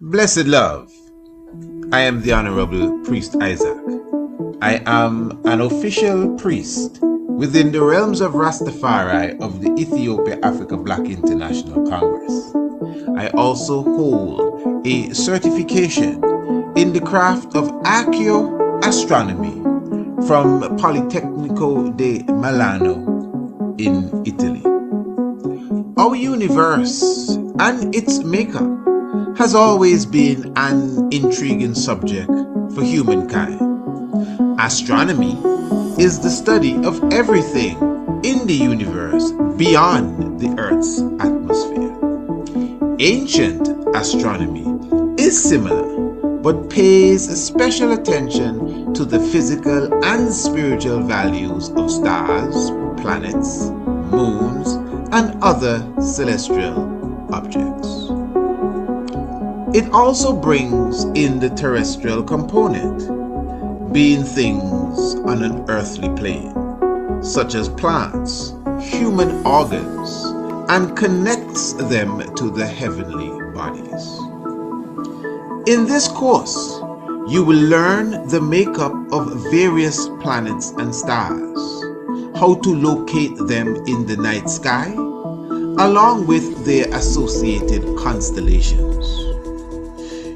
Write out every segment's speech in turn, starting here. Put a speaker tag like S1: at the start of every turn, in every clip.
S1: Blessed love, I am the Honorable Priest Isaac. I am an official priest within the realms of Rastafari of the Ethiopia Africa Black International Congress. I also hold a certification in the craft of archaeoastronomy from Politecnico di Milano in Italy. Our universe and its maker has always been an intriguing subject for humankind. Astronomy is the study of everything in the universe beyond the Earth's atmosphere. Ancient astronomy is similar, but pays special attention to the physical and spiritual values of stars, planets, moons, and other celestial objects. It also brings in the terrestrial component, being things on an earthly plane, such as plants, human organs, and connects them to the heavenly bodies. In this course, you will learn the makeup of various planets and stars, how to locate them in the night sky, along with their associated constellations.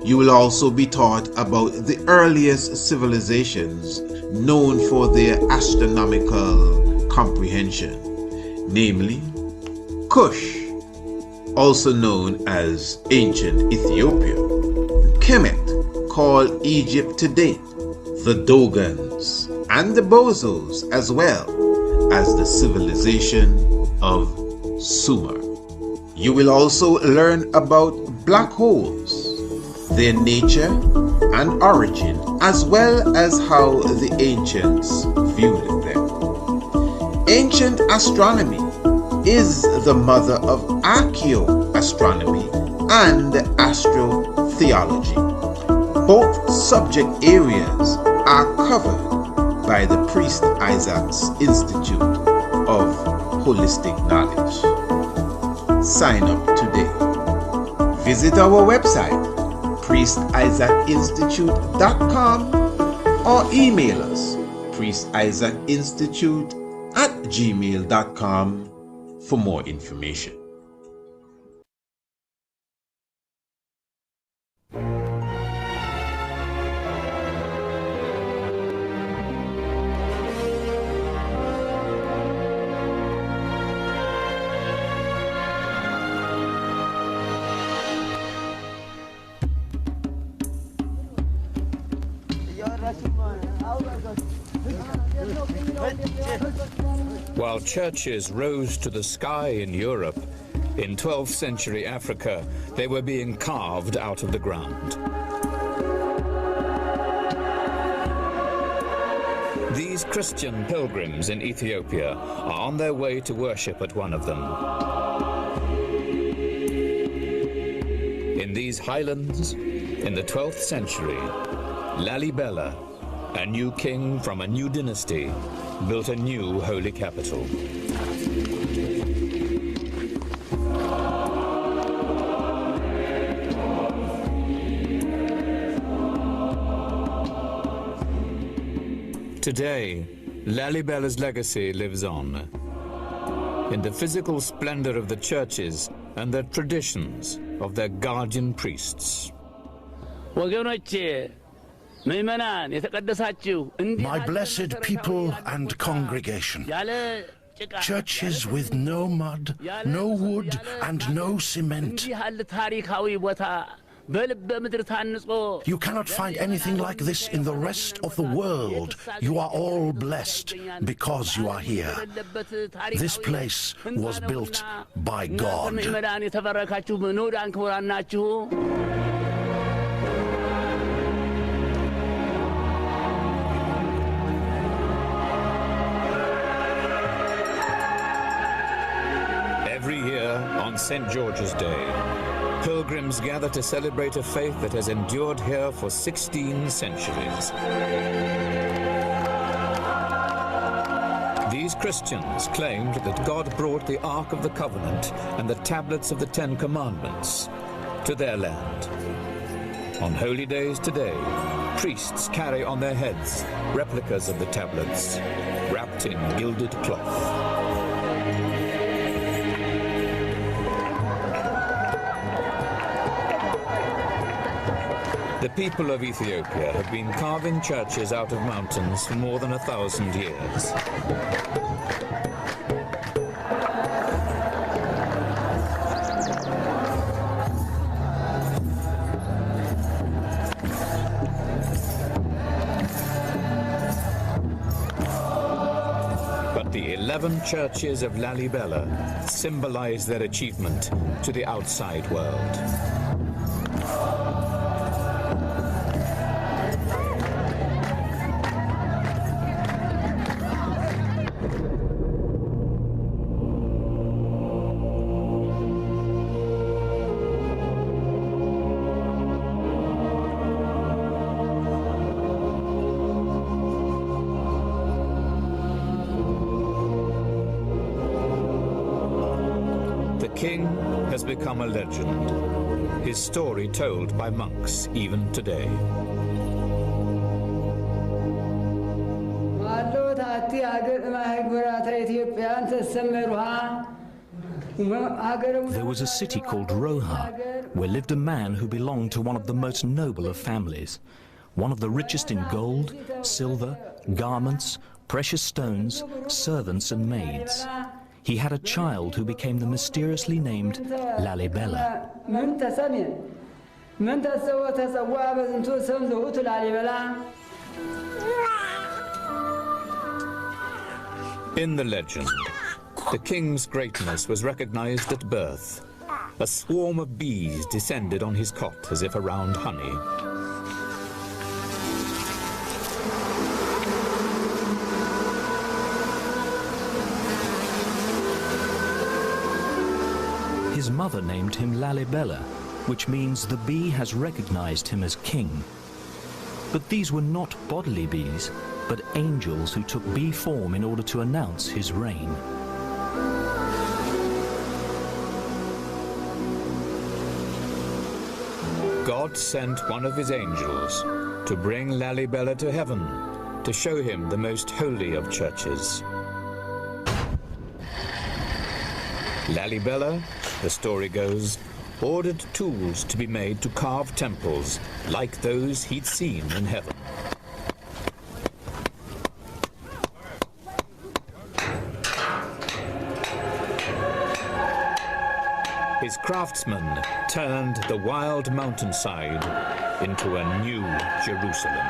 S1: You will also be taught about the earliest civilizations known for their astronomical comprehension, namely Kush, also known as ancient Ethiopia, Kemet, called Egypt today, the Dogons, and the Bozos, as well as the civilization of Sumer. You will also learn about black holes, their nature and origin, as well as how the ancients viewed them. Ancient astronomy is the mother of archaeoastronomy and astrotheology. Both subject areas are covered by the Priest Isaac's Institute of Holistic Knowledge. Sign up today. Visit our website, priestisaacinstitute.com, or email us, priestisaacinstitute@gmail.com for more information.
S2: While churches rose to the sky in Europe, in 12th century Africa, they were being carved out of the ground. These Christian pilgrims in Ethiopia are on their way to worship at one of them. In these highlands, in the 12th century, Lalibela, a new king from a new dynasty, built a new holy capital. Today, Lalibela's legacy lives on in the physical splendor of the churches and the traditions of their guardian priests.
S3: My blessed people and congregation, churches with no mud, no wood, and no cement. You cannot find anything like this in the rest of the world. You are all blessed because you are here. This place was built by God.
S2: Every year on St. George's Day, pilgrims gather to celebrate a faith that has endured here for 16 centuries. These Christians claimed that God brought the Ark of the Covenant and the tablets of the Ten Commandments to their land. On holy days today, priests carry on their heads replicas of the tablets, wrapped in gilded cloth. The people of Ethiopia have been carving churches out of mountains for more than 1,000 years. But the 11 churches of Lalibela symbolize their achievement to the outside world. The king has become a legend, his story told by monks even today.
S4: There was a city called Roha, where lived a man who belonged to one of the most noble of families, one of the richest in gold, silver, garments, precious stones, servants and maids. He had a child who became the mysteriously named Lalibela.
S2: In the legend, the king's greatness was recognized at birth. A swarm of bees descended on his cot as if around honey.
S4: His mother named him Lalibela, which means the bee has recognized him as king. But these were not bodily bees, but angels who took bee form in order to announce his reign.
S2: God sent one of his angels to bring Lalibela to heaven, to show him the most holy of churches. Lalibela, the story goes, ordered tools to be made to carve temples like those he'd seen in heaven. His craftsmen turned the wild mountainside into a new Jerusalem.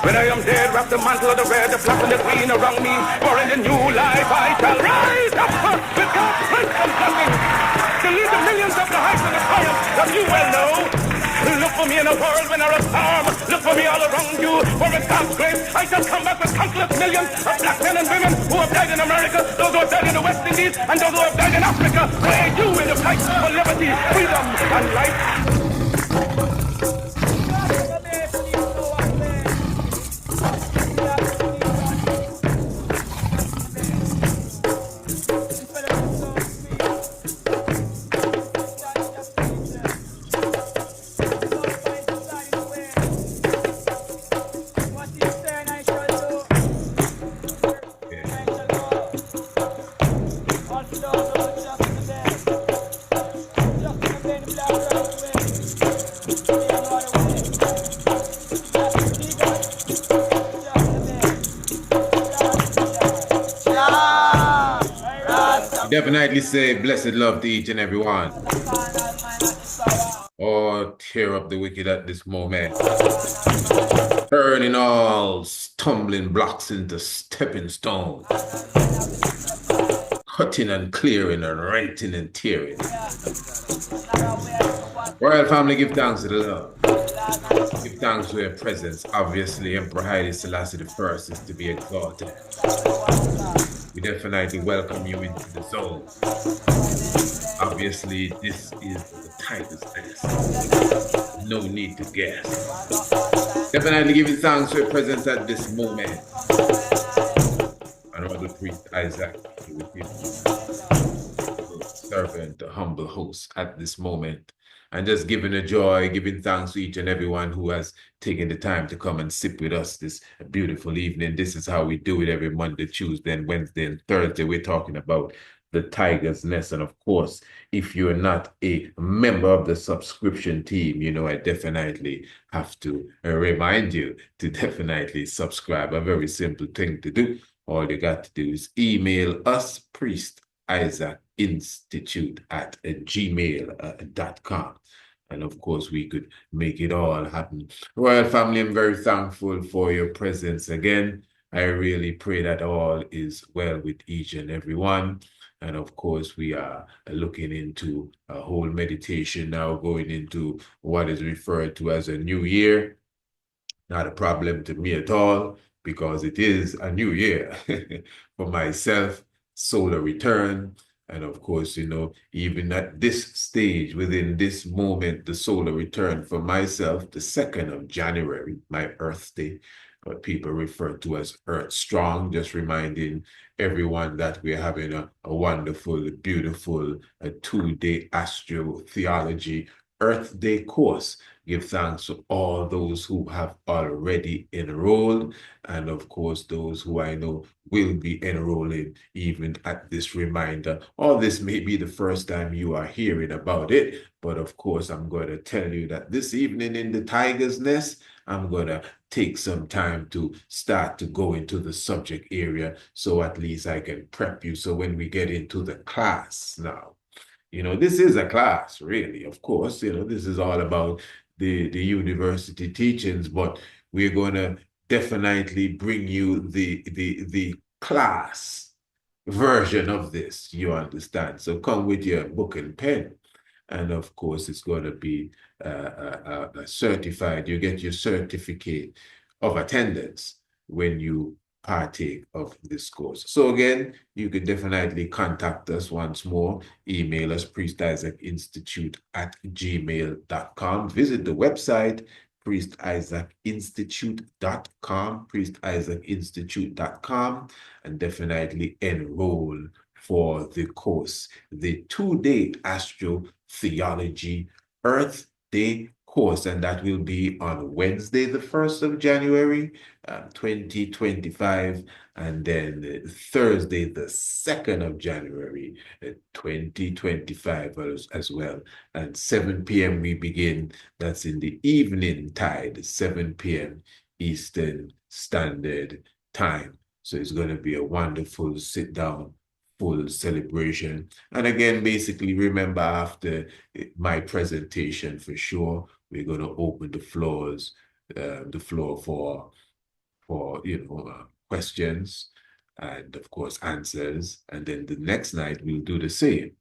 S5: When I am dead, wrap the mantle of the red, the black and the green around me. For in the new life I shall rise up with God's strength and blessing to lead the millions of the heights of the triumph that you well know. Look for me in a world when there is storm. Look for me all around you. For with God's grace, I shall come back with countless millions of black men and women who have died in America, those who have died in the West Indies, and those who have died in Africa. Where you in the fight for liberty, freedom, and life.
S1: Definitely say blessed love to each and every one. Or tear up the wicked at this moment. Turning all stumbling blocks into stepping stones. Cutting and clearing and renting and tearing. Royal family, give thanks to the Lord. Give thanks to your presence. Obviously, Emperor Haile Selassie I is to be exalted. We definitely welcome you into the zone. Obviously, this is the tiger's nest. No need to guess. Definitely giving thanks for your presence at this moment. Honorable Priest Isaac, with him, servant, the humble host at this moment. And just giving a joy, giving thanks to each and everyone who has taken the time to come and sit with us this beautiful evening. This is how we do it every Monday, Tuesday, and Wednesday, and Thursday. We're talking about the Tiger's Nest. And of course, if you're not a member of the subscription team, you know, I definitely have to remind you to definitely subscribe. A very simple thing to do. All you got to do is email us, Priest Isaac Institute at gmail.com. And of course, we could make it all happen. Royal family, I'm very thankful for your presence again. I really pray that all is well with each and every one. And of course, we are looking into a whole meditation now, going into what is referred to as a new year. Not a problem to me at all, because it is a new year for myself, solar return. And of course, you know, even at this stage, within this moment, the solar return for myself, the 2nd of January, my Earth Day, what people refer to as Earth Strong, just reminding everyone that we're having a wonderful, beautiful 2-day astrotheology Earth Day course. Give thanks to all those who have already enrolled, and of course those who I know will be enrolling even at this reminder. All this may be the first time you are hearing about it, but of course I'm going to tell you that this evening in the Tiger's Nest, I'm going to take some time to start to go into the subject area, so at least I can prep you. So when we get into the class now, you know, this is a class, really. Of course, you know, this is all about the university teachings, but we're going to definitely bring you the class version of this, you understand? So come with your book and pen. And of course, it's going to be certified. You get your certificate of attendance when you partake of this course. So again, you can definitely contact us once more. Email us, priestisaacinstitute@gmail.com. Visit the website, priestisaacinstitute.com, priestisaacinstitute.com, and definitely enroll for the course, the 2-day astrotheology Earth Day course, and that will be on Wednesday, the 1st of January, 2025, and then Thursday, the 2nd of January, 2025 as well. And 7 p.m. we begin. That's in the evening tide, 7 p.m. Eastern Standard Time. So it's going to be a wonderful sit-down, full celebration. And again, basically, remember, after my presentation, for sure, we're going to open the floor for questions and of course answers. And then the next night we'll do the same,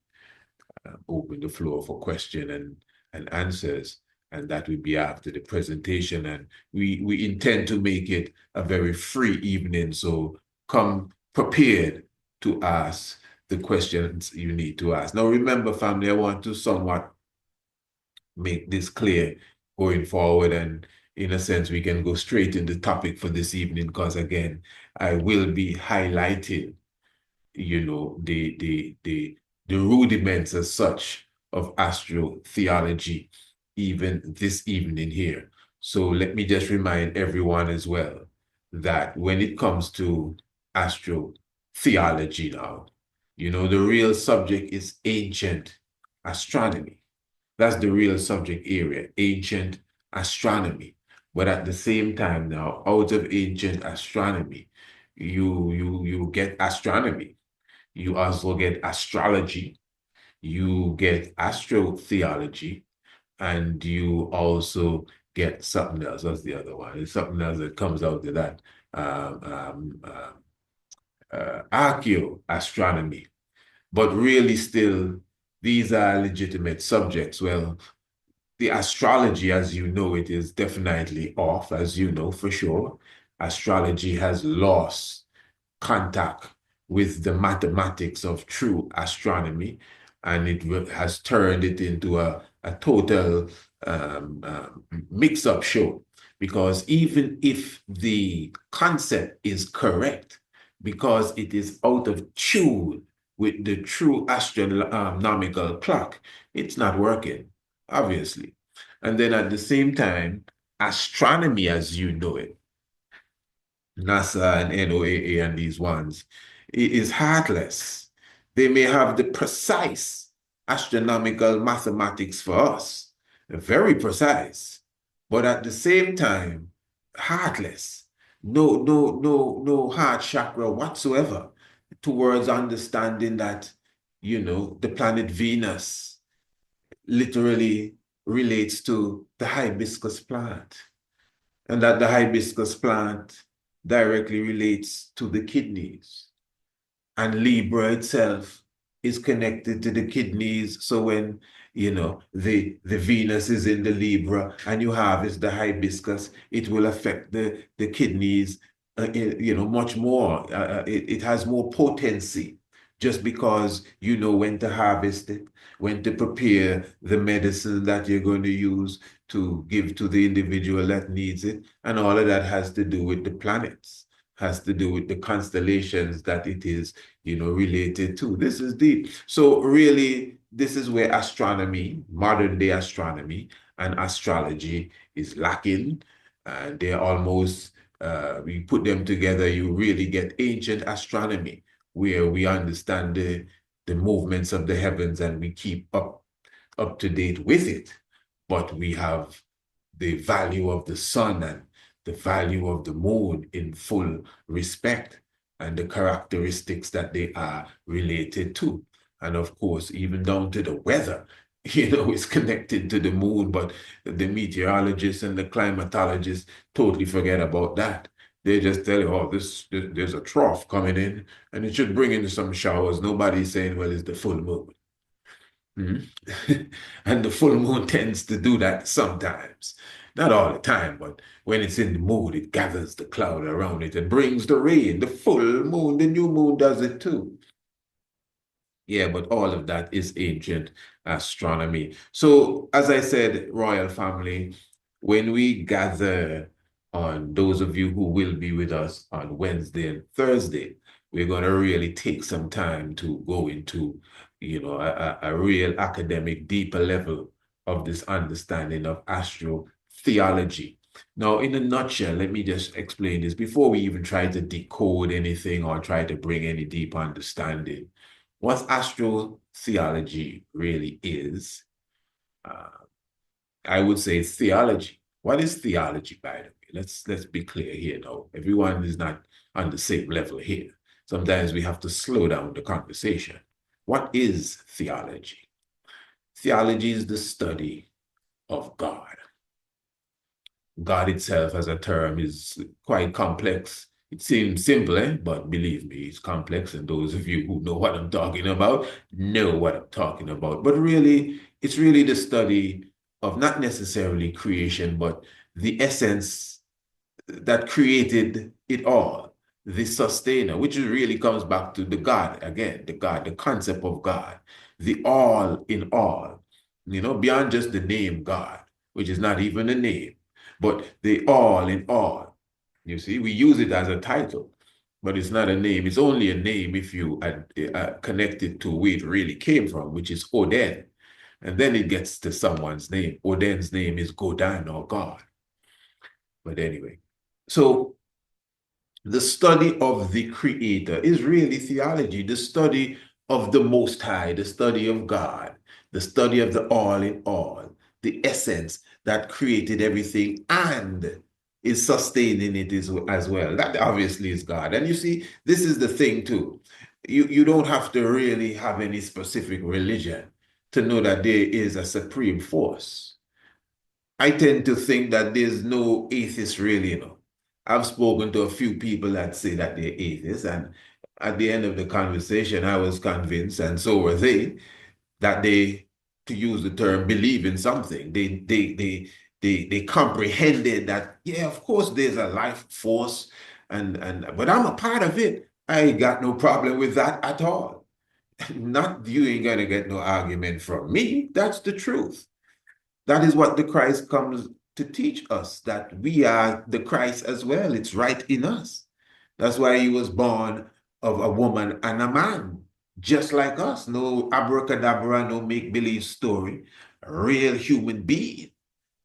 S1: open the floor for question and answers. And that will be after the presentation. And we intend to make it a very free evening. So come prepared to ask the questions you need to ask. Now, remember, family, I want to somewhat make this clear going forward, and in a sense, we can go straight into the topic for this evening, because again, I will be highlighting, you know, the rudiments as such of astrotheology, even this evening here. So let me just remind everyone as well that when it comes to astrotheology now, you know, the real subject is ancient astronomy. That's the real subject area, ancient astronomy. But at the same time now, out of ancient astronomy, you get astronomy. You also get astrology. You get astrotheology, and you also get something else. What's the other one? It's something else that comes out of that. Archaeoastronomy. But really, still, these are legitimate subjects. Well, the astrology, as you know, it is definitely off, as you know for sure. Astrology has lost contact with the mathematics of true astronomy, and it has turned it into a total mix-up show. Because even if the concept is correct, because it is out of tune with the true astronomical clock, it's not working, obviously. And then at the same time, astronomy as you know it, NASA and NOAA and these ones, is heartless. They may have the precise astronomical mathematics for us, very precise, but at the same time, heartless. No heart chakra whatsoever towards understanding that, the planet Venus literally relates to the hibiscus plant, and that the hibiscus plant directly relates to the kidneys. And Libra itself is connected to the kidneys. So when, the Venus is in the Libra and you harvest the hibiscus, it will affect the kidneys, much more. It has more potency just because you know when to harvest it, when to prepare the medicine that you're going to use to give to the individual that needs it. And all of that has to do with the planets, has to do with the constellations that it is, related to. This is deep. So really, this is where astronomy, modern day astronomy and astrology is lacking. And they're almost, we put them together, you really get ancient astronomy, where we understand the movements of the heavens and we keep up to date with it. But we have the value of the sun and the value of the moon in full respect, and the characteristics that they are related to. And of course, even down to the weather, is connected to the moon, but the meteorologists and the climatologists totally forget about that. They just tell you, oh, there's a trough coming in and it should bring in some showers. Nobody's saying, well, it's the full moon. And the full moon tends to do that sometimes. Not all the time, but when it's in the mood, it gathers the cloud around it and brings the rain. The full moon, the new moon does it too. Yeah, but all of that is ancient astronomy. So, as I said, royal family, when we gather on those of you who will be with us on Wednesday and Thursday, we're going to really take some time to go into, a real academic, deeper level of this understanding of astrotheology. Now, in a nutshell, let me just explain this before we even try to decode anything or try to bring any deep understanding. What astrotheology really is, I would say theology. What is theology, by the way? Let's be clear here now. Everyone is not on the same level here. Sometimes we have to slow down the conversation. What is theology? Theology is the study of God. God itself as a term is quite complex. It seems simple, but believe me, it's complex. And those of you who know what I'm talking about know what I'm talking about. But really, it's really the study of not necessarily creation, but the essence that created it all, the sustainer, which really comes back to the God, again, the God, the concept of God, the all in all, beyond just the name God, which is not even a name, but the all in all. You see, we use it as a title, but it's not a name. It's only a name if you connect it to where it really came from, which is Oden. And then it gets to someone's name. Oden's name is Godan or God. But anyway, so the study of the Creator is really theology, the study of the Most High, the study of God, the study of the all in all, the essence that created everything and is sustaining it as well. That obviously is God. And you see, this is the thing too. You don't have to really have any specific religion to know that there is a supreme force. I tend to think that there's no atheist really, I've spoken to a few people that say that they're atheists, and at the end of the conversation, I was convinced, and so were they, that they, to use the term, believe in something. They comprehended that, yeah, of course, there's a life force, but I'm a part of it. I ain't got no problem with that at all. Not you ain't gonna get no argument from me. That's the truth. That is what the Christ comes to teach us, that we are the Christ as well. It's right in us. That's why he was born of a woman and a man, just like us. No abracadabra, no make-believe story. A real human being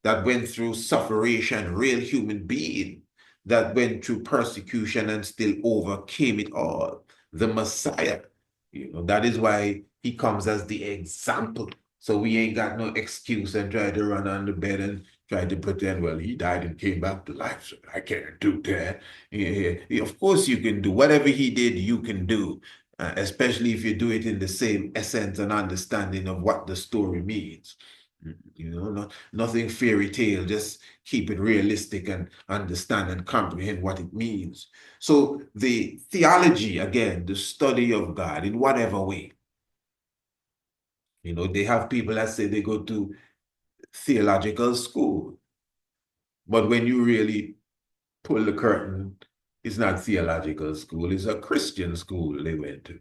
S1: that went through suffering, real human being that went through persecution and still overcame it all. The Messiah. That is why he comes as the example. So we ain't got no excuse and try to run on the bed and try to pretend, well, he died and came back to life, so I can't do that. Yeah. Of course you can do. Whatever he did, you can do, especially if you do it in the same essence and understanding of what the story means. Nothing fairy tale, just keep it realistic and understand and comprehend what it means. So the theology, again, the study of God in whatever way. They have people that say they go to theological school. But when you really pull the curtain, it's not theological school, it's a Christian school they went to.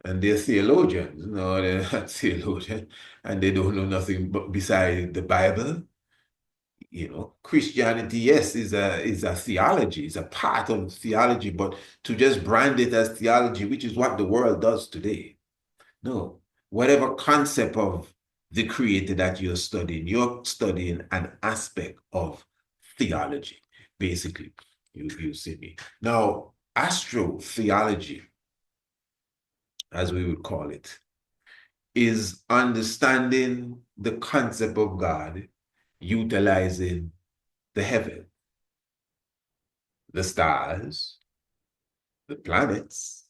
S1: And they're theologians. No, they're not theologians. And they don't know nothing but besides the Bible. Christianity, yes, is a theology, it's a part of theology, but to just brand it as theology, which is what the world does today. No, whatever concept of the creator that you're studying an aspect of theology, basically. You see me. Now, astrotheology, as we would call it, is understanding the concept of God utilizing the heaven, the stars, the planets,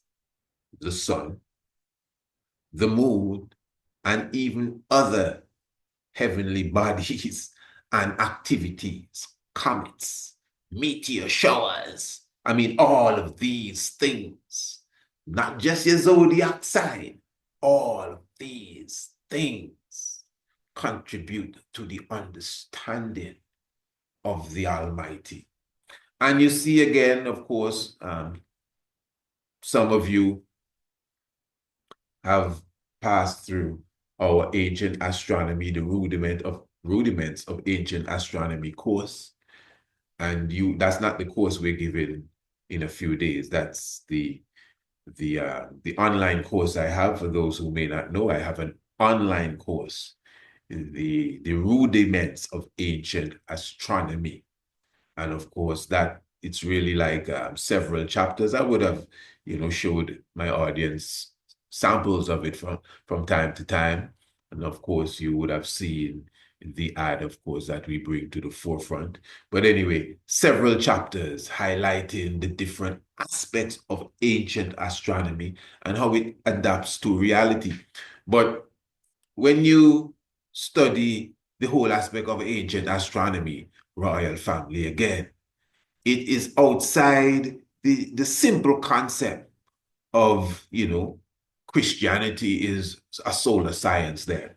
S1: the sun, the moon, and even other heavenly bodies and activities, comets, meteor showers. I mean, all of these things, not just your zodiac sign, all of these things contribute to the understanding of the Almighty. And you see again, of course, some of you have passed through our ancient astronomy, the rudiments of ancient astronomy course. And that's not the course we're giving in a few days. That's the online course I have. For those who may not know, I have an online course, the rudiments of ancient astronomy. And of course, that it's really like several chapters. I would have, showed my audience samples of it from time to time. And of course, you would have seen the ad, of course, that we bring to the forefront. But anyway, several chapters highlighting the different aspects of ancient astronomy and how it adapts to reality. But when you study the whole aspect of ancient astronomy, royal family, again, it is outside the simple concept of, Christianity is a solar science there.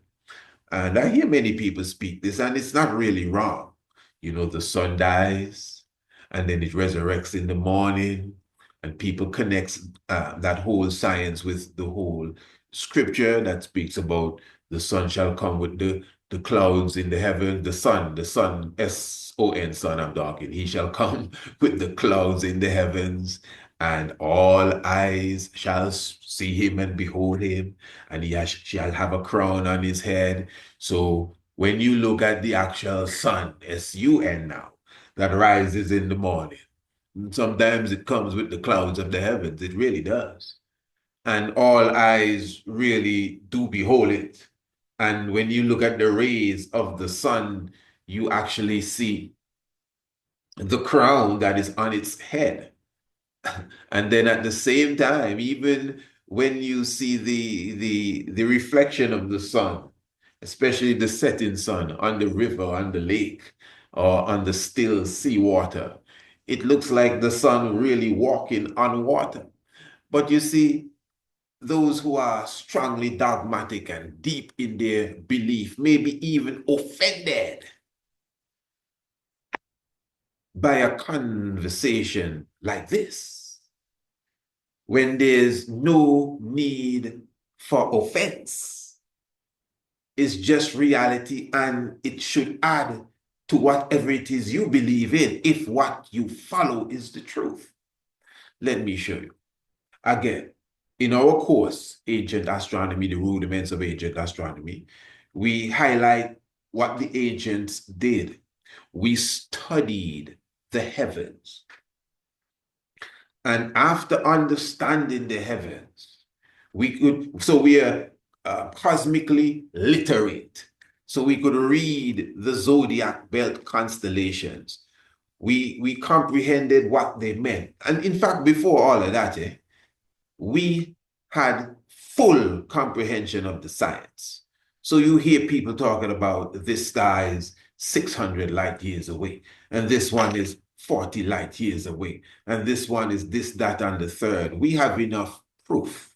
S1: And I hear many people speak this, and it's not really wrong. The sun dies, and then it resurrects in the morning, and people connect that whole science with the whole scripture that speaks about the sun shall come with the clouds in the heaven, the sun, S-O-N, son, I'm talking. He shall come with the clouds in the heavens, and all eyes shall see him and behold him, and he shall have a crown on his head. So when you look at the actual sun, S-U-N now, that rises in the morning, sometimes it comes with the clouds of the heavens. It really does. And all eyes really do behold it. And when you look at the rays of the sun, you actually see the crown that is on its head. And then at the same time, even when you see the reflection of the sun, especially the setting sun on the river, on the lake, or on the still seawater, it looks like the sun really walking on water. But you see, those who are strongly dogmatic and deep in their belief, maybe even offended by a conversation like this, when there's no need for offense. It's just reality, and it should add to whatever it is you believe in, if what you follow is the truth. Let me show you. Again, in our course, Ancient Astronomy, the rudiments of ancient astronomy, we highlight what the ancients did. We studied the heavens. And after understanding the heavens, we are cosmically literate. So we could read the zodiac belt constellations. We comprehended what they meant. And in fact, before all of that, we had full comprehension of the science. So you hear people talking about this star is 600 light years away, and this one is 40 light years away, and this one is this, that, and the third. We have enough proof.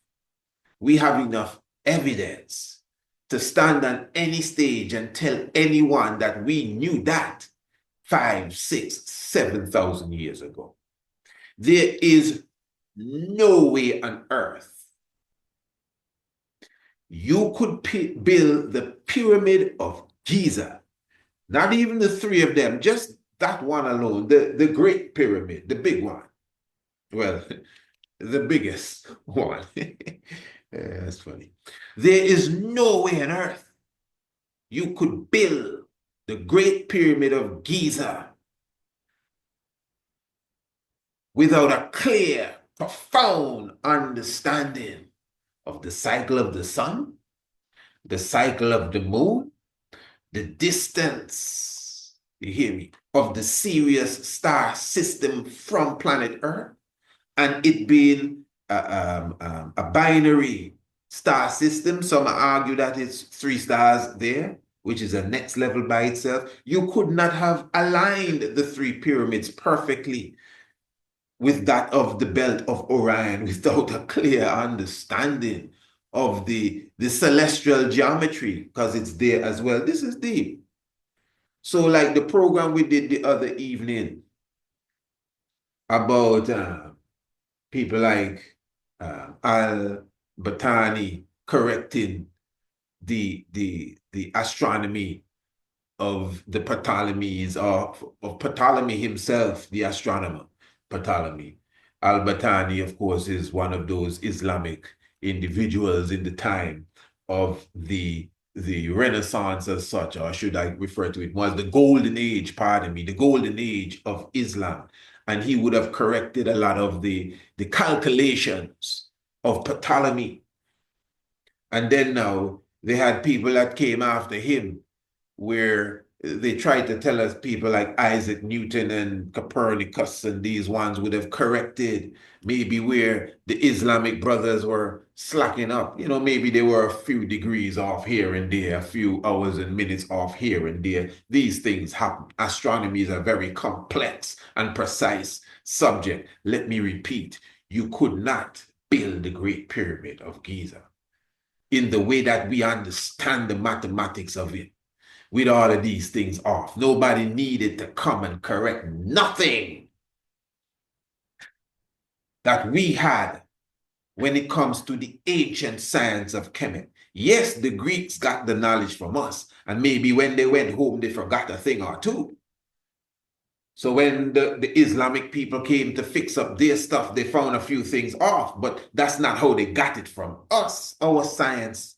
S1: We have enough evidence to stand on any stage and tell anyone that we knew that 5, 6, 7,000 years ago. There is no way on earth you could build the pyramid of Giza, not even the three of them, just that one alone, the Great Pyramid, the big one. Well, the biggest one. That's funny. There is no way on earth you could build the Great Pyramid of Giza without a clear, profound understanding of the cycle of the sun, the cycle of the moon, the distance, you hear me, of the Sirius star system from planet Earth, and it being a binary star system. Some argue that it's 3 stars there, which is a next level by itself. You could not have aligned the 3 pyramids perfectly with that of the belt of Orion without a clear understanding of the celestial geometry, because it's there as well. This is deep. So like the program we did the other evening about people like Al-Batani correcting the astronomy of the Ptolemies, or of Ptolemy himself, the astronomer, Ptolemy. Al-Batani, of course, is one of those Islamic individuals in the time of the Renaissance as such, or should I refer to it was the golden age, pardon me, the golden age of Islam. And he would have corrected a lot of the calculations of Ptolemy. And then now they had people that came after him, where they tried to tell us people like Isaac Newton and Copernicus and these ones would have corrected maybe where the Islamic brothers were slacking up. You know, maybe they were a few degrees off here and there, a few hours and minutes off here and there. These things happen. Astronomy is a very complex and precise subject. Let me repeat, you could not build the Great Pyramid of Giza in the way that we understand the mathematics of it, with all of these things off. Nobody needed to come and correct nothing that we had when it comes to the ancient science of Kemet. Yes, the Greeks got the knowledge from us, and maybe when they went home, they forgot a thing or two. So when the Islamic people came to fix up their stuff, they found a few things off, but that's not how they got it from us. Our science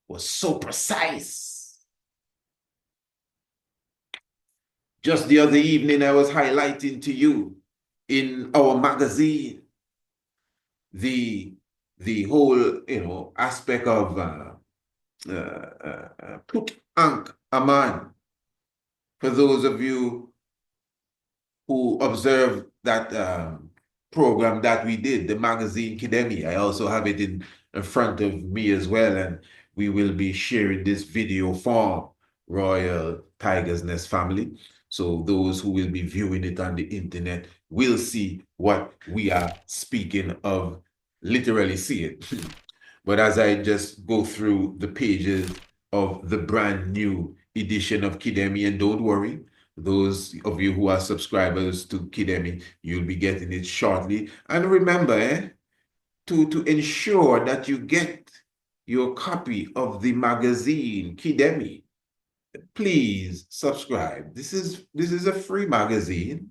S1: was so precise. Just the other evening, I was highlighting to you in our magazine the whole, aspect of Put Ankh Aman. For those of you who observed that program that we did, the magazine Kidemi, I also have it in front of me as well, and we will be sharing this video form, Royal Tiger's Nest family. So those who will be viewing it on the internet will see what we are speaking of, literally see it. But as I just go through the pages of the brand new edition of Kidemi, and don't worry, those of you who are subscribers to Kidemi, you'll be getting it shortly. And remember, to ensure that you get your copy of the magazine, Kidemi, please subscribe. This is a free magazine.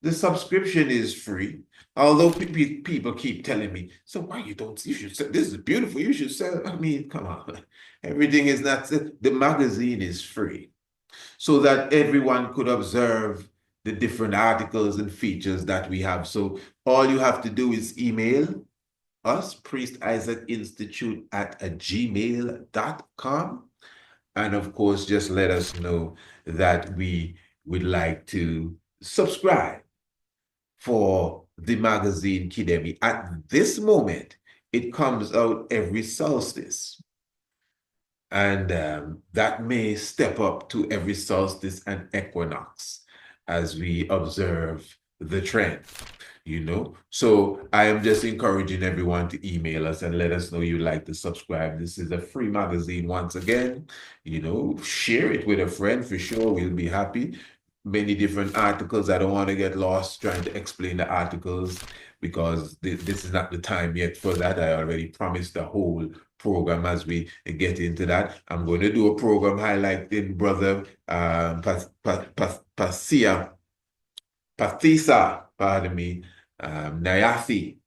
S1: The subscription is free. Although people keep telling me, so why you don't, you should sell, this is beautiful, you should sell. I mean, come on. Everything is not, the magazine is free so that everyone could observe the different articles and features that we have. So all you have to do is email us, Priest Isaac Institute at gmail.com. And of course, just let us know that we would like to subscribe for the magazine Kidemi. At this moment, it comes out every solstice. And that may step up to every solstice and equinox as we observe the trend, you know. So I am just encouraging everyone to email us and let us know you'd like to subscribe. This is a free magazine once again. You know, share it with a friend for sure. We'll be happy. Many different articles. I don't want to get lost trying to explain the articles because this is not the time yet for that. I already promised the whole program as we get into that. I'm going to do a program highlighting Brother Pathisa, pardon me, Nyathi,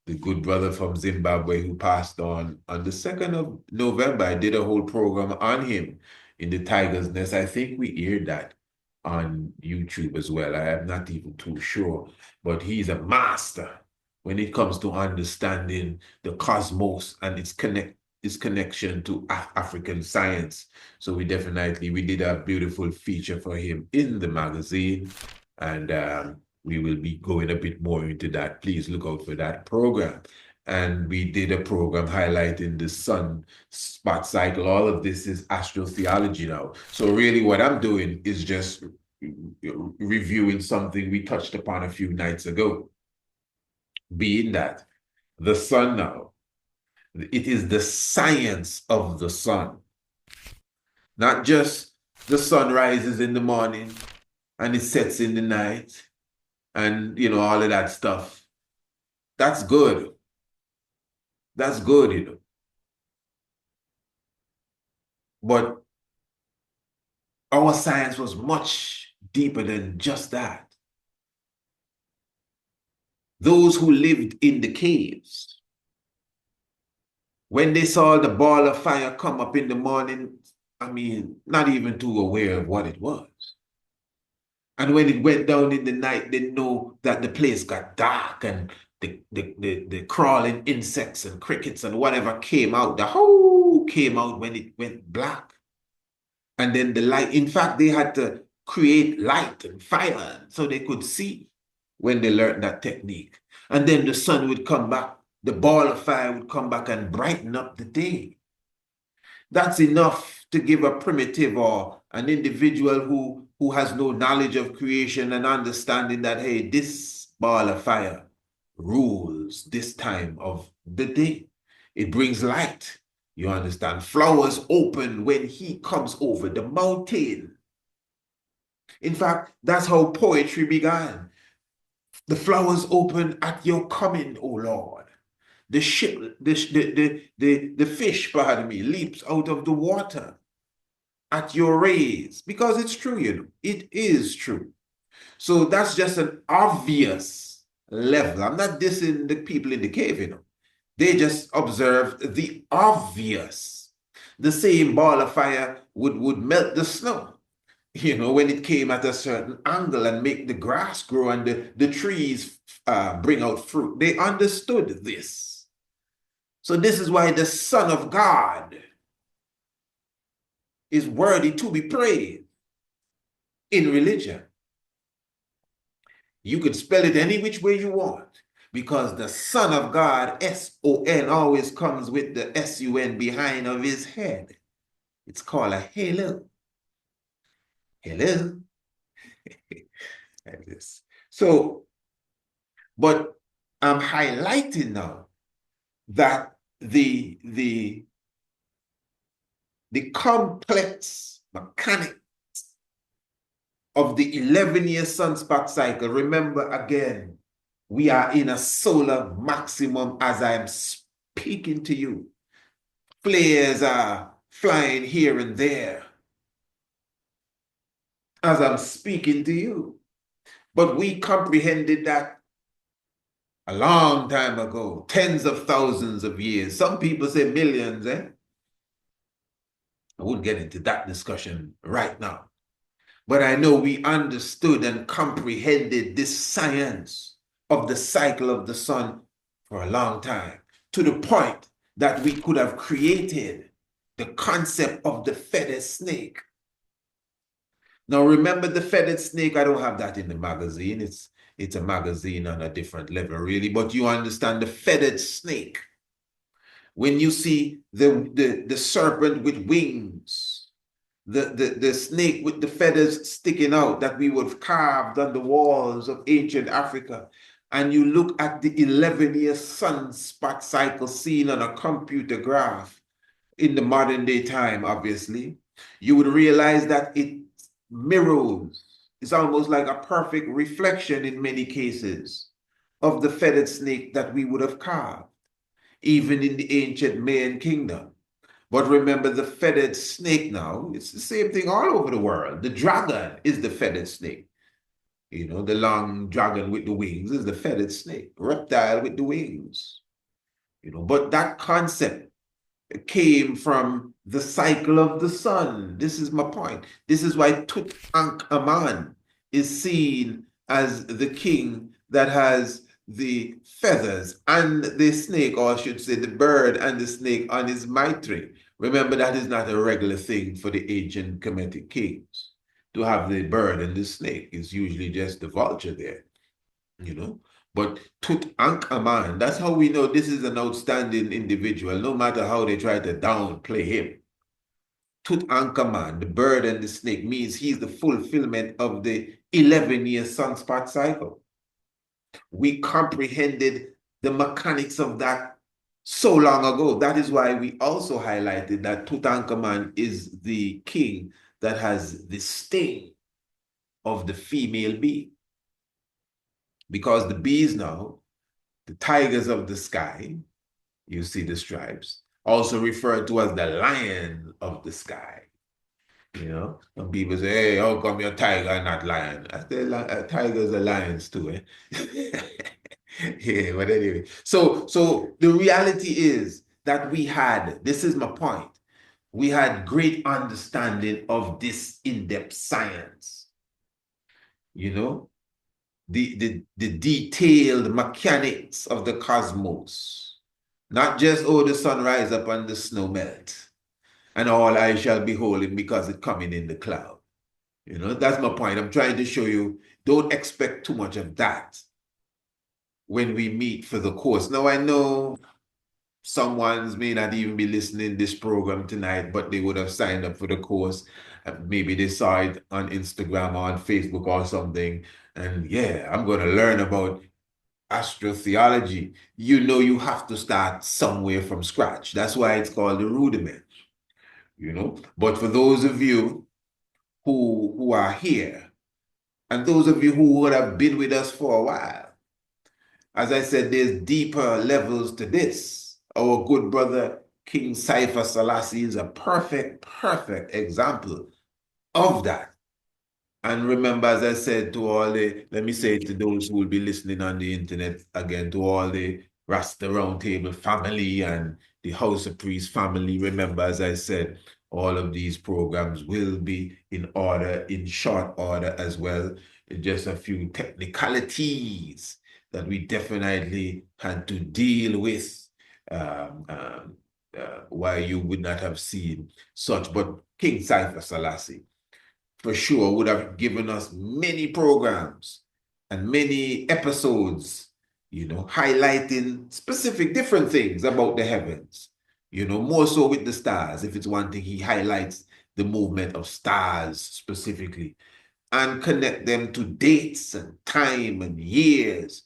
S1: the good brother from Zimbabwe who passed on the 2nd of November. I did a whole program on him in the Tiger's Nest. I think we aired that on YouTube as well. I am not even too sure, but he's a master when it comes to understanding the cosmos and its connection to African science. So we did a beautiful feature for him in the magazine, and we will be going a bit more into that. Please look out for that program. And we did a program highlighting the sun spot cycle. All of this is astrotheology now. So really what I'm doing is just reviewing something we touched upon a few nights ago, being that the sun now, it is the science of the sun. Not just the sun rises in the morning and it sets in the night and, you know, all of that stuff. That's good. That's good, you know. But our science was much deeper than just that. Those who lived in the caves, when they saw the ball of fire come up in the morning, I mean, not even too aware of what it was. And when it went down in the night, they know that the place got dark and the crawling insects and crickets and whatever came out, the whole came out when it went black. And then the light, in fact, they had to create light and fire so they could see when they learned that technique. And then the sun would come back, the ball of fire would come back and brighten up the day. That's enough to give a primitive or an individual who has no knowledge of creation and understanding that, hey, this ball of fire rules this time of the day. It brings light. You understand? Flowers open when he comes over the mountain. In fact, that's how poetry began. The flowers open at your coming, O Lord. The fish, pardon me, leaps out of the water at your rays, because it's true, you know, it is true. So that's just an obvious level. I'm not dissing the people in the cave, you know. They just observed the obvious. The same ball of fire would melt the snow, you know, when it came at a certain angle and make the grass grow and the trees bring out fruit. They understood this. So this is why the Son of God is worthy to be praised in religion. You can spell it any which way you want, because the Son of God, S-O-N, always comes with the S-U-N behind of his head. It's called a halo. Hello. Like this. So, but I'm highlighting now that the complex mechanics of the 11-year sunspot cycle. Remember again, we are in a solar maximum as I'm speaking to you. Flares are flying here and there as I'm speaking to you. But we comprehended that a long time ago, tens of thousands of years. Some people say millions, eh? I wouldn't get into that discussion right now. But I know we understood and comprehended this science of the cycle of the sun for a long time, to the point that we could have created the concept of the feathered snake. Now, remember the feathered snake? I don't have that in the magazine. It's a magazine on a different level, really. But you understand the feathered snake. When you see the serpent with wings, the snake with the feathers sticking out that we would have carved on the walls of ancient Africa, and you look at the 11-year sunspot cycle seen on a computer graph in the modern day time, obviously, you would realize that it mirrors, it's almost like a perfect reflection in many cases of the feathered snake that we would have carved, even in the ancient Mayan kingdom. But remember, the feathered snake now, it's the same thing all over the world. The dragon is the feathered snake. You know, the long dragon with the wings is the feathered snake, reptile with the wings. You know, but that concept came from the cycle of the sun. This is my point. This is why Tutankhamun is seen as the king that has the feathers and the snake, or I should say the bird and the snake on his mitre. Remember, that is not a regular thing for the ancient Kemetic kings to have the bird and the snake. It's usually just the vulture there, you know. But Tutankhamun, that's how we know this is an outstanding individual, no matter how they try to downplay him. Tutankhamun, the bird and the snake, means he's the fulfillment of the 11-year sunspot cycle. We comprehended the mechanics of that so long ago. That is why we also highlighted that Tutankhamun is the king that has the sting of the female bee. Because the bees now, the tigers of the sky, you see the stripes, also referred to as the lion of the sky. You know, some people say, hey, how come you're tiger and not lion? I say, tigers are lions too, eh? Yeah, but anyway. So the reality is that we had, this is my point, we had great understanding of this in-depth science. You know, the detailed mechanics of the cosmos. Not just, oh, the sun rise up and the snow melt, and all I shall behold him because it's coming in the cloud. You know, that's my point. I'm trying to show you, don't expect too much of that when we meet for the course. Now, I know someone may not even be listening to this program tonight, but they would have signed up for the course. Maybe they saw it on Instagram or on Facebook or something. And yeah, I'm going to learn about astrotheology. You know, you have to start somewhere from scratch. That's why it's called the rudiment, you know. But for those of you who are here, and those of you who would have been with us for a while, as I said, there's deeper levels to this. Our good brother, King Haile Selassie, is a perfect example of that. And remember, as I said to all the, let me say it to those who will be listening on the internet again, to all the Rasta Roundtable family and the House of Priest family, remember, as I said, all of these programs will be in order, in short order as well. Just a few technicalities that we definitely had to deal with, why you would not have seen such. But King Haile Selassie, for sure would have given us many programs and many episodes, highlighting specific different things about the heavens, more so with the stars. If it's one thing, he highlights the movement of stars specifically and connect them to dates and time and years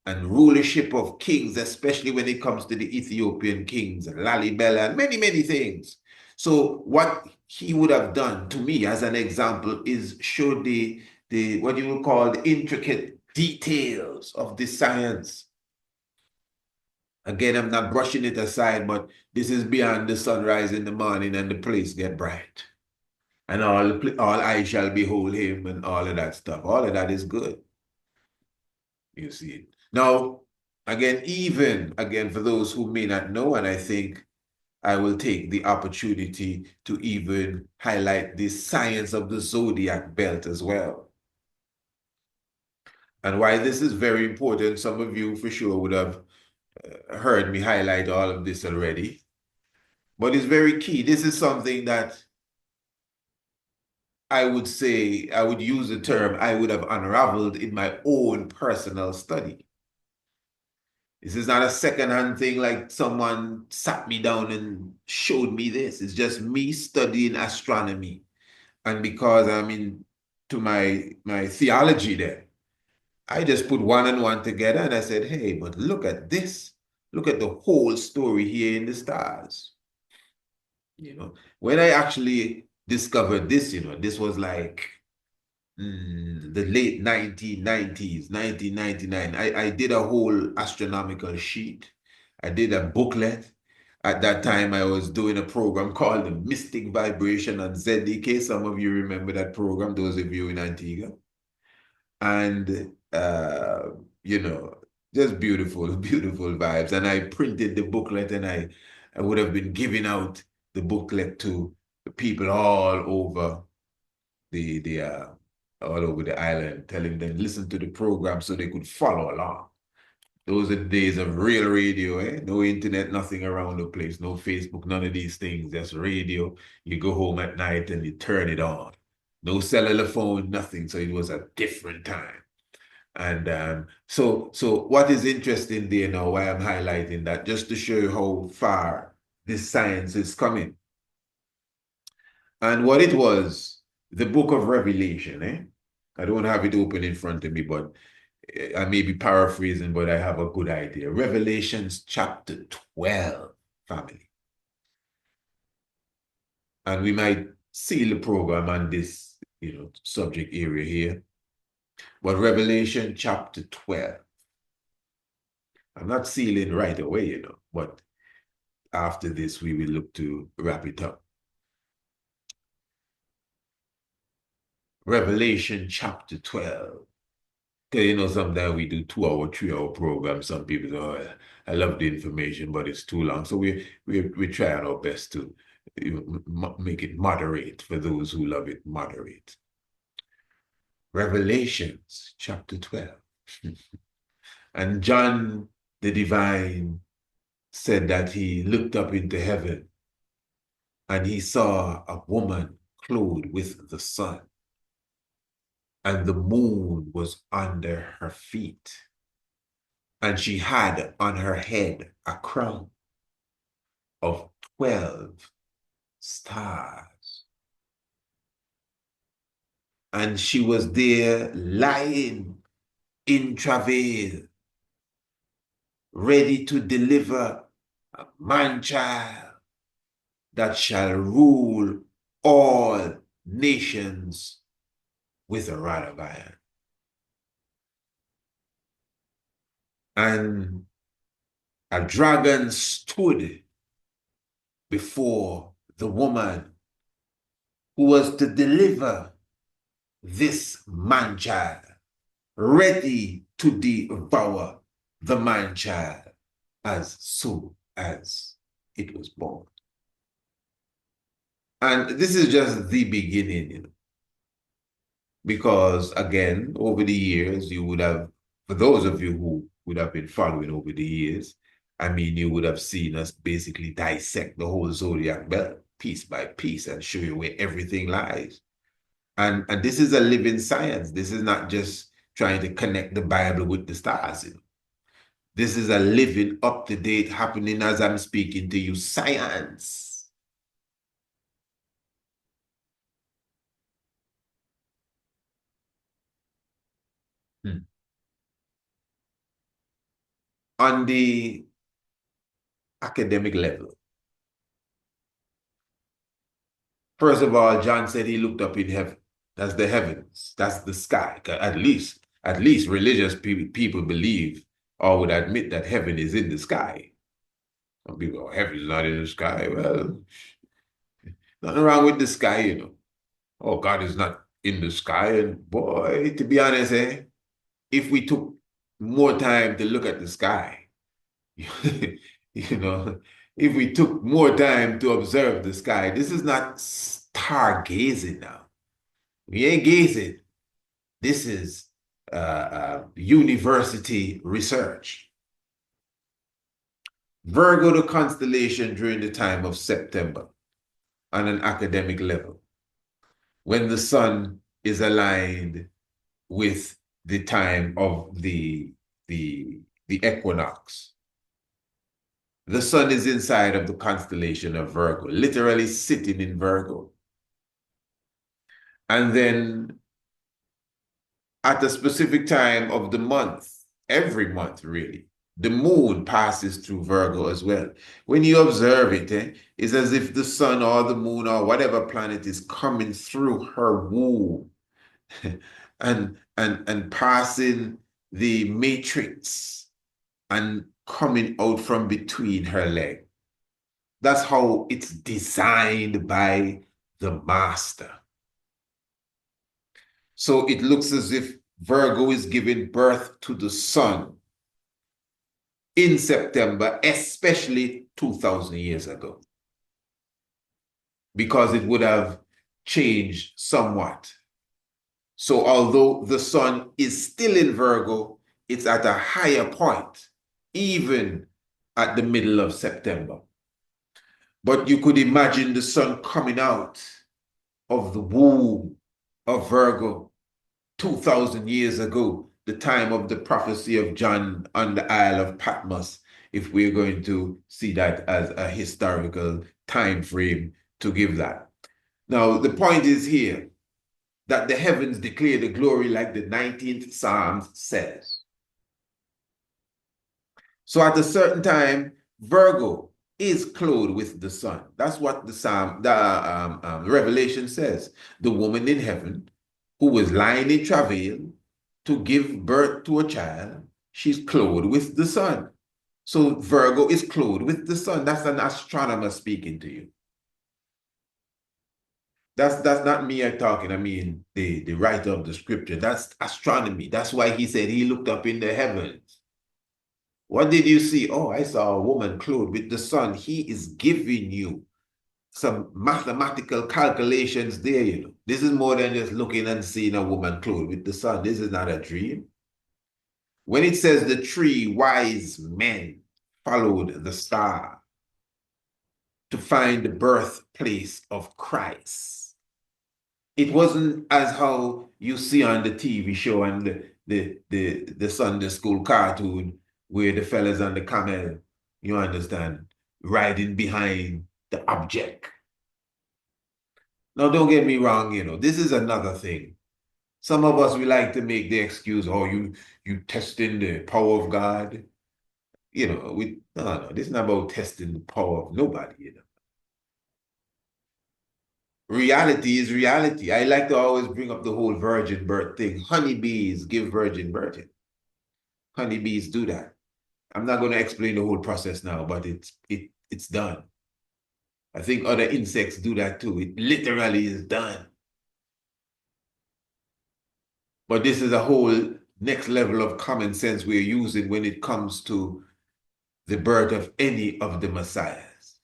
S1: and rulership of kings, especially when it comes to the Ethiopian kings and Lalibela and many, many things. So what he would have done to me as an example is show the what you would call the intricate details of this science. Again, I'm not brushing it aside, but this is beyond the sunrise in the morning and the place get bright. And all eyes shall behold him and all of that stuff. All of that is good. You see it. Now, again, for those who may not know, and I think I will take the opportunity to even highlight the science of the zodiac belt as well. And why this is very important, some of you for sure would have heard me highlight all of this already. But it's very key. This is something that I would say, I would use the term, I would have unraveled in my own personal study. This is not a secondhand thing like someone sat me down and showed me this. It's just me studying astronomy. And because I'm into my theology there, I just put one and one together and I said, hey, but look at this. Look at the whole story here in the stars. When I actually discovered this, this was like the late 1990s, 1999. I did a whole astronomical sheet. I did a booklet. At that time, I was doing a program called the Mystic Vibration on ZDK. Some of you remember that program, those of you in Antigua. And, just beautiful, beautiful vibes. And I printed the booklet and I would have been giving out the booklet to people all over all over the island, telling them listen to the program so they could follow along. Those are the days of real radio, eh? No internet, nothing around the place, no Facebook, none of these things. Just radio. You go home at night and you turn it on. No cellular phone, nothing. So it was a different time. And so what is interesting there now, why I'm highlighting that, just to show you how far this science is coming. And what it was, the book of Revelation, eh? I don't have it open in front of me, but I may be paraphrasing, but I have a good idea. Revelations chapter 12, family. And we might seal the program on this, subject area here. But Revelation chapter 12. I'm not sealing right away, but after this, we will look to wrap it up. Revelation chapter 12. Because, sometimes we do 2-hour, 3-hour programs. Some people say, oh, I love the information, but it's too long. So we're trying our best to make it moderate for those who love it, moderate. Revelations chapter 12. And John the Divine said that he looked up into heaven and he saw a woman clothed with the sun, and the moon was under her feet, and she had on her head a crown of 12 stars. And she was there lying in travail, ready to deliver a man-child that shall rule all nations with a rod of iron. And a dragon stood before the woman who was to deliver this man-child, ready to devour the man-child as soon as it was born. And this is just the beginning, because again, over the years, you would have, for those of you who would have been following over the years, you would have seen us basically dissect the whole zodiac belt. piece by piece and show you where everything lies. And this is a living science. This is not just trying to connect the Bible with the stars. This is a living, up-to-date, happening as I'm speaking to you, science. On the academic level, first of all, John said he looked up in heaven. That's the heavens. That's the sky. At least religious people believe or would admit that heaven is in the sky. Some people, heaven is not in the sky. Well, nothing wrong with the sky, Oh, God is not in the sky. And boy, to be honest, if we took more time to look at the sky, if we took more time to observe the sky, this is not stargazing now. We ain't gazing. This is university research. Virgo, the constellation during the time of September on an academic level, when the sun is aligned with the time of the equinox. The sun is inside of the constellation of Virgo, literally sitting in Virgo. And then at a specific time of the month, every month really, the moon passes through Virgo as well. When you observe it, it's as if the sun or the moon or whatever planet is coming through her womb and passing the matrix and coming out from between her legs. That's how it's designed by the master. So it looks as if Virgo is giving birth to the sun in September, especially 2,000 years ago, because it would have changed somewhat. So although the sun is still in Virgo, it's at a higher point, even at the middle of September. But you could imagine the sun coming out of the womb of Virgo 2,000 years ago, the time of the prophecy of John on the Isle of Patmos, if we're going to see that as a historical time frame to give that. Now, the point is here that the heavens declare the glory like the 19th Psalm says. So at a certain time, Virgo is clothed with the sun. That's what the Revelation says. The woman in heaven who was lying in travail to give birth to a child, she's clothed with the sun. So Virgo is clothed with the sun. That's an astronomer speaking to you. That's not me talking. I mean, the writer of the scripture. That's astronomy. That's why he said he looked up in the heavens. What did you see? Oh, I saw a woman clothed with the sun. He is giving you some mathematical calculations there, This is more than just looking and seeing a woman clothed with the sun. This is not a dream. When it says the 3 wise men followed the star to find the birthplace of Christ, it wasn't as how you see on the TV show and the Sunday school cartoon where the fellas on the camel, you understand, riding behind the object. Now, don't get me wrong, this is another thing. Some of us, we like to make the excuse, oh, you testing the power of God. No, this is not about testing the power of nobody, Reality is reality. I like to always bring up the whole virgin birth thing. Honeybees give virgin birth. Honeybees do that. I'm not going to explain the whole process now, but it's done. I think other insects do that too. It literally is done. But this is a whole next level of common sense we're using when it comes to the birth of any of the messiahs.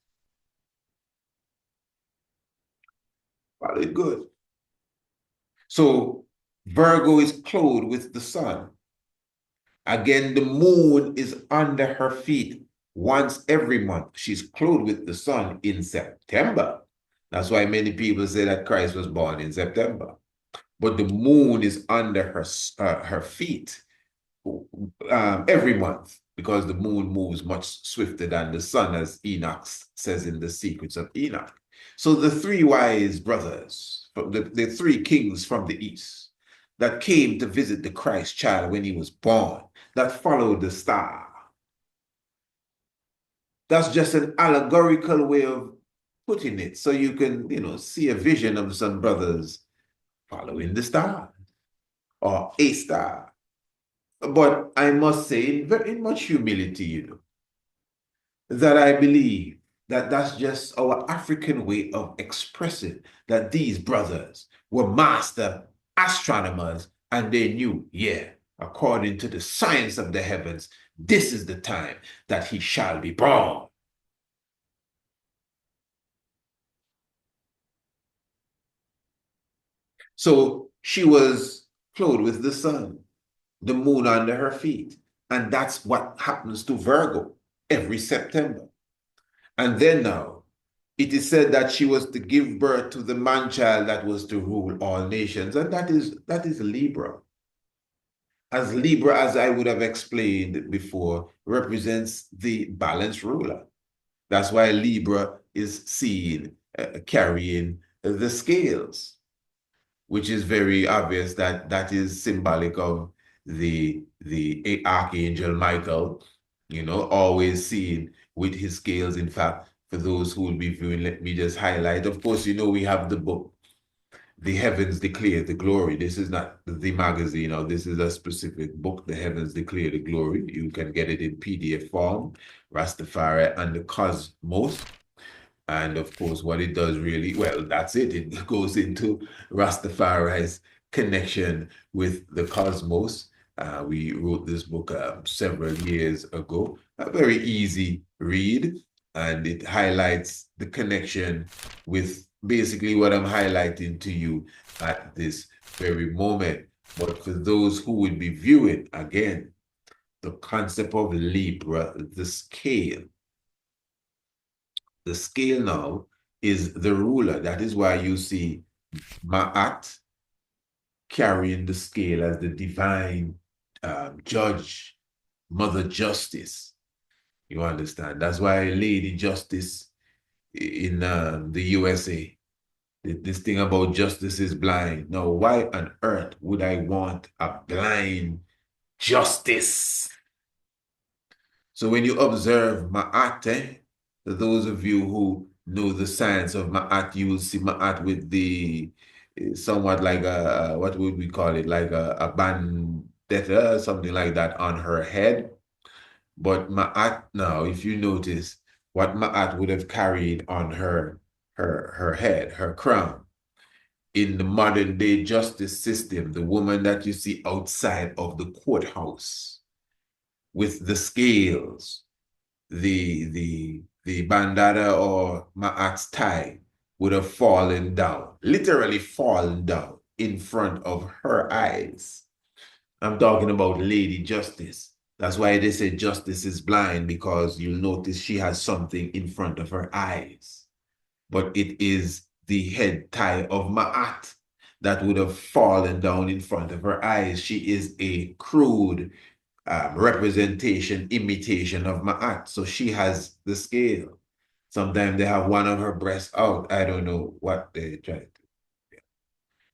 S1: Well, it's good. So Virgo is clothed with the sun. Again, the moon is under her feet once every month. She's clothed with the sun in September. That's why many people say that Christ was born in September. But the moon is under her feet every month because the moon moves much swifter than the sun, as Enoch says in the Secrets of Enoch. So the three wise brothers, the three kings from the east that came to visit the Christ child when he was born, that followed the star. That's just an allegorical way of putting it. So you can, see a vision of some brothers following the star or a star. But I must say, in much humility, that I believe that that's just our African way of expressing that these brothers were master astronomers and they knew, according to the science of the heavens, this is the time that he shall be born. So she was clothed with the sun, the moon under her feet. And that's what happens to Virgo every September. And then now, it is said that she was to give birth to the man-child that was to rule all nations. And that is Libra. As Libra, as I would have explained before, represents the balanced ruler. That's why Libra is seen carrying the scales, which is very obvious that is symbolic of the Archangel Michael, always seen with his scales. In fact, for those who will be viewing, let me just highlight. Of course, we have the book, The Heavens Declare the Glory. This is not the magazine, or this is a specific book, The Heavens Declare the Glory. You can get it in PDF form, Rastafari and the Cosmos. And of course, what it does really, well, that's it. It goes into Rastafari's connection with the cosmos. We wrote this book several years ago. A very easy read, and it highlights the connection with basically what I'm highlighting to you at this very moment. But for those who would be viewing, again, the concept of Libra, the scale. The scale now is the ruler. That is why you see Ma'at carrying the scale as the divine judge, Mother Justice. You understand? That's why Lady Justice in the USA, this thing about justice is blind. Now, why on earth would I want a blind justice? So when you observe Ma'at, those of you who know the science of Ma'at, you will see Ma'at with the somewhat like what would we call it? Like a bandetta, something like that on her head. But Ma'at now, if you notice, what Ma'at would have carried on her head, her crown, in the modern day justice system, the woman that you see outside of the courthouse with the scales, the bandana or Ma'at's tie would have fallen down, literally fallen down in front of her eyes. I'm talking about Lady Justice. That's why they say justice is blind, because you'll notice she has something in front of her eyes. But it is the head tie of Ma'at that would have fallen down in front of her eyes. She is a crude representation, imitation of Ma'at. So she has the scale. Sometimes they have one of her breasts out. I don't know what they try to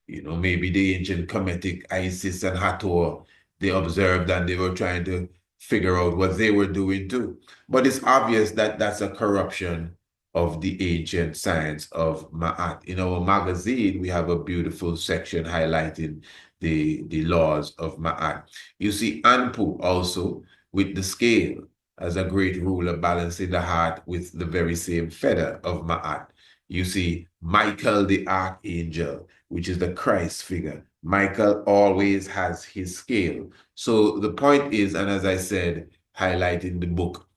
S1: do. Maybe the ancient Kemetic Isis and Hathor, they observed and they were trying to figure out what they were doing too. But it's obvious that that's a corruption of the ancient science of Ma'at. In our magazine, we have a beautiful section highlighting the laws of Ma'at. You see Anpu also with the scale as a great ruler balancing the heart with the very same feather of Ma'at. You see Michael the Archangel, which is the Christ figure. Michael always has his scale. So the point is, and as I said, highlighting the book,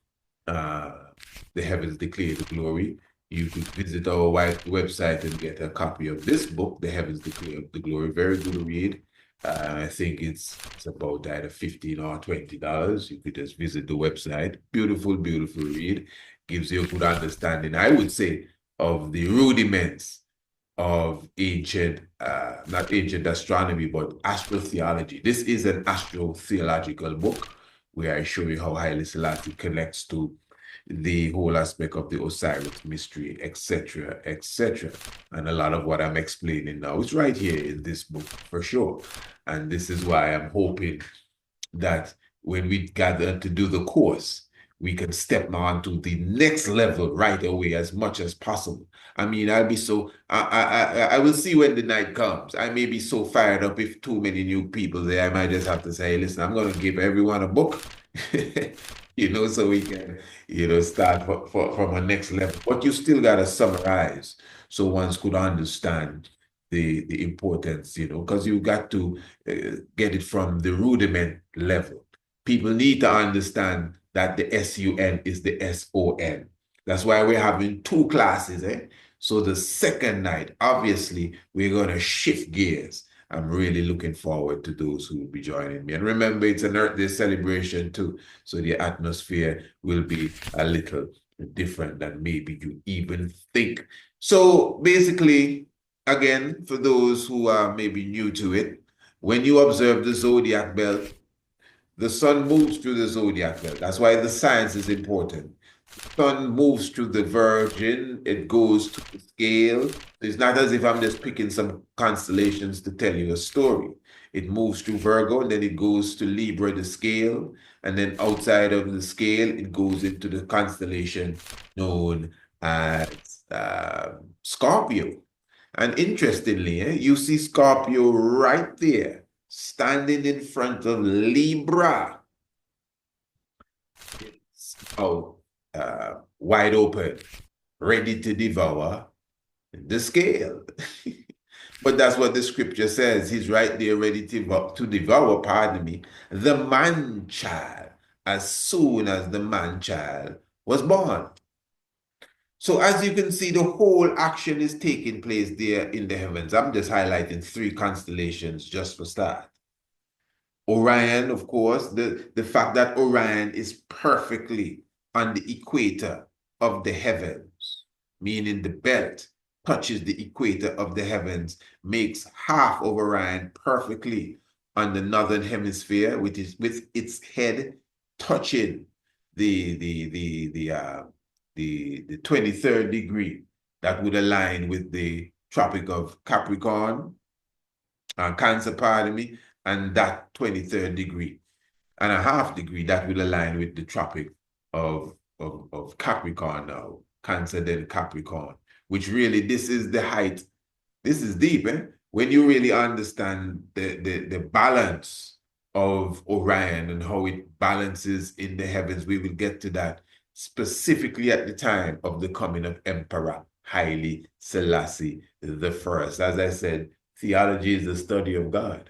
S1: The Heavens Declare the Glory, you could visit our website and get a copy of this book, The Heavens Declare the Glory. Very good read. I think it's about either $15 or $20. You could just visit the website. Beautiful, beautiful read. Gives you a good understanding, I would say, of the rudiments of ancient, not ancient astronomy, but astrotheology. This is an astrotheological book where I show you how Haile Selassie connects to the whole aspect of the Osiris mystery, etc., etc. And a lot of what I'm explaining now is right here in this book for sure. And this is why I'm hoping that when we gather to do the course, we can step on to the next level right away as much as possible. I mean, I'll be so, I will see when the night comes. I may be so fired up if too many new people there, I might just have to say, listen, I'm going to give everyone a book, so we can, start from a next level. But you still got to summarize so one could understand the importance, because you got to get it from the rudiment level. People need to understand that the SUN is the SON. That's why we're having 2 classes. So the second night, obviously, we're going to shift gears. I'm really looking forward to those who will be joining me. And remember, it's an Earth Day celebration too. So the atmosphere will be a little different than maybe you even think. So basically, again, for those who are maybe new to it, when you observe the zodiac belt, the sun moves through the zodiac belt. That's why the science is important. The sun moves through the Virgin. It goes to the scale. It's not as if I'm just picking some constellations to tell you a story. It moves through Virgo, and then it goes to Libra, the scale. And then outside of the scale, it goes into the constellation known as Scorpio. And interestingly, you see Scorpio right there, standing in front of Libra. It's wide open, ready to devour the scale. But that's what the scripture says. He's right there ready to devour, the man-child, as soon as the man-child was born. So as you can see, the whole action is taking place there in the heavens. I'm just highlighting 3 constellations just for start. Orion, of course, the fact that Orion is perfectly on the equator of the heavens, meaning the belt touches the equator of the heavens, makes half of Orion perfectly on the northern hemisphere, with its head touching the 23rd degree. That would align with the Tropic of Capricorn, Cancer, and that 23rd degree and a half degree, that will align with the Tropic of Capricorn now, Cancer, then Capricorn, which really, this is the height. This is deep, when you really understand the balance of Orion and how it balances in the heavens. We will get to that specifically at the time of the coming of Emperor Haile Selassie the First. As I said, theology is the study of God.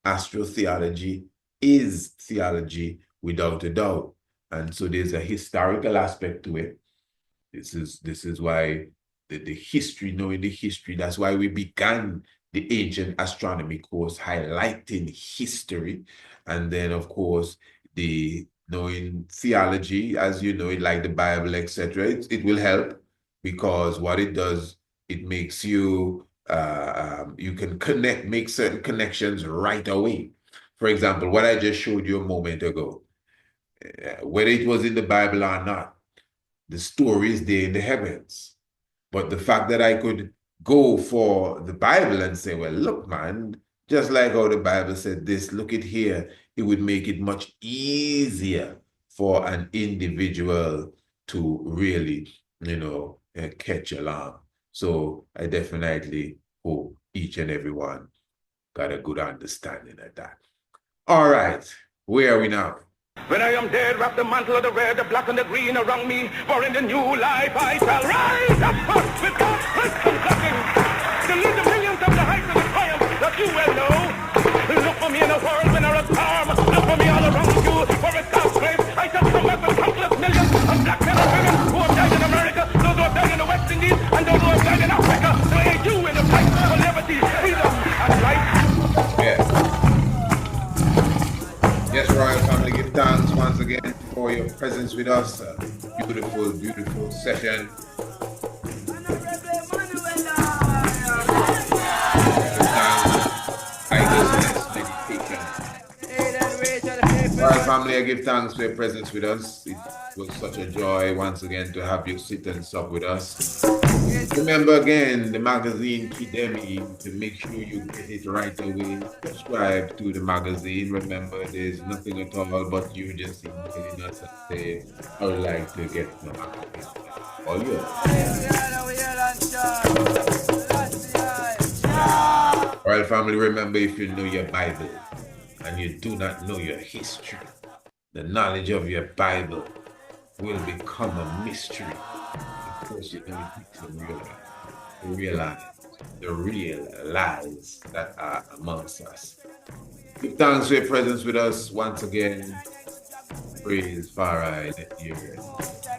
S1: Astrotheology is theology without a doubt. And so there's a historical aspect to it. This is why the history, knowing the history, that's why we began the ancient astronomy course, highlighting history. And then, of course, the knowing theology, as you know it, like the Bible, etc. It will help, because what it does, it makes you, you can make certain connections right away. For example, what I just showed you a moment ago, whether it was in the Bible or not, the story is there in the heavens. But the fact that I could go for the Bible and say, well, look, man, just like how the Bible said this, look at here, it would make it much easier for an individual to really, catch along. So I definitely hope each and every one got a good understanding of that. All right, where are we now?
S5: When I am dead, wrap the mantle of the red, the black and the green around me. For in the new life I shall rise up with God's wisdom blessing to lead the millions of the heights of the triumph that you well know. Look for me in a world when there is harm. Look for me all around you. For it's God's grace I shall come up with countless millions of black men and women who have died in America, those who have died in the West Indies, and those who have died in Africa. So ain't you in the fight for liberty, freedom, and life?
S1: Yes. Yes, Royal Family, give thanks once again for your presence with us. Beautiful, beautiful session. family, I give thanks for your presence with us. It was such a joy once again to have you sit and sup with us. Remember again, the magazine Kidemi, to make sure you get it right away. Subscribe to the magazine. Remember, there's nothing at all but you just emailing us and say, I would like to get the magazine. All yours. All right, family, remember, if you know your Bible and you do not know your history, the knowledge of your Bible will become a mystery. Of course, you don't need to realize the real lies that are amongst us. Give thanks for your presence with us once again. Praise Farai, let you hear it.